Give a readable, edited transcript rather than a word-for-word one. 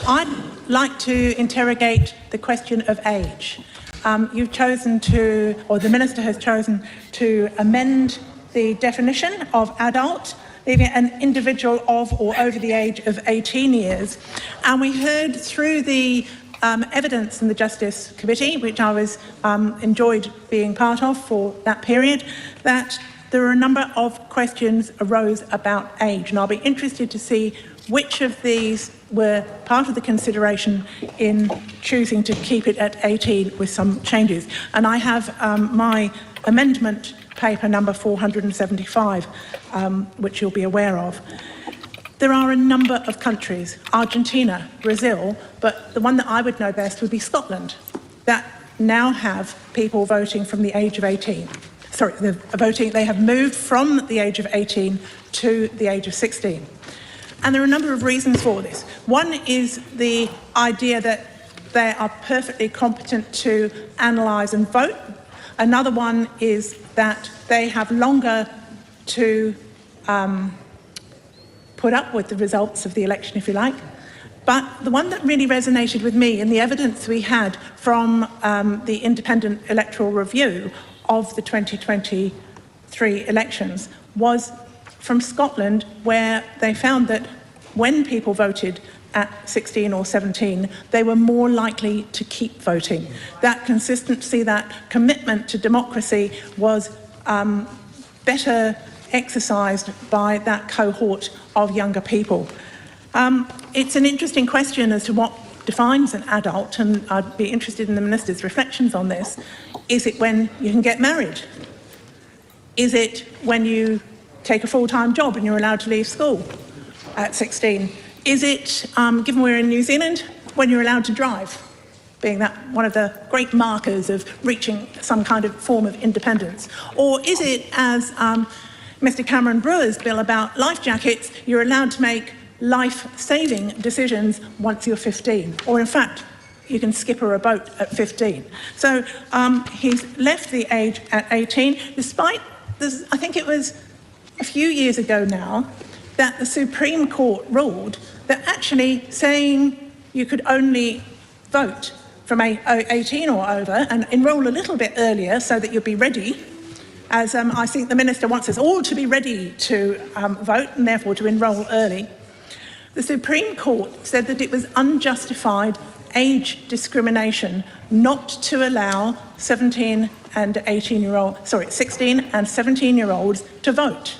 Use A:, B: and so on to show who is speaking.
A: I'd like to interrogate the question of age. You've chosen to, or the Minister has chosen to amend the definition of adult, leaving an individual of or over the age of 18 years. And we heard through the evidence in the Justice Committee, which I was enjoyed being part of for that period, that there are a number of questions arose about age. And I'll be interested to see which of these were part of the consideration in choosing to keep it at 18 with some changes. And I have my amendment paper number 475, which you'll be aware of. There are a number of countries, Argentina, Brazil, but the one that I would know best would be Scotland, that now have people voting from the age of 18. Sorry, they have moved from the age of 18 to the age of 16. And there are a number of reasons for this. One is the idea that they are perfectly competent to analyse and vote. Another one is that they have longer to put up with the results of the election, if you like. But the one that really resonated with me in the evidence we had from the Independent Electoral Review of the 2023 elections was from Scotland, where they found that when people voted at 16 or 17, they were more likely to keep voting. That consistency, that commitment to democracy was better exercised by that cohort of younger people. It's an interesting question as to what defines an adult, and I'd be interested in the Minister's reflections on this. Is it when you can get married? Is it when you take a full-time job and you're allowed to leave school at 16? Is it, given we're in New Zealand, when you're allowed to drive, being that one of the great markers of reaching some kind of form of independence? Or is it, as Mr Cameron Brewer's bill about life jackets, you're allowed to make life-saving decisions once you're 15, or in fact, you can skipper a boat at 15. So he's left the age at 18, despite this. I think it was a few years ago now that the Supreme Court ruled that actually saying you could only vote from 18 or over and enrol a little bit earlier so that you'll be ready, as I think the Minister wants us all to be ready to vote and therefore to enrol early. The Supreme Court said that it was unjustified age discrimination not to allow 16 and 17-year-olds to vote.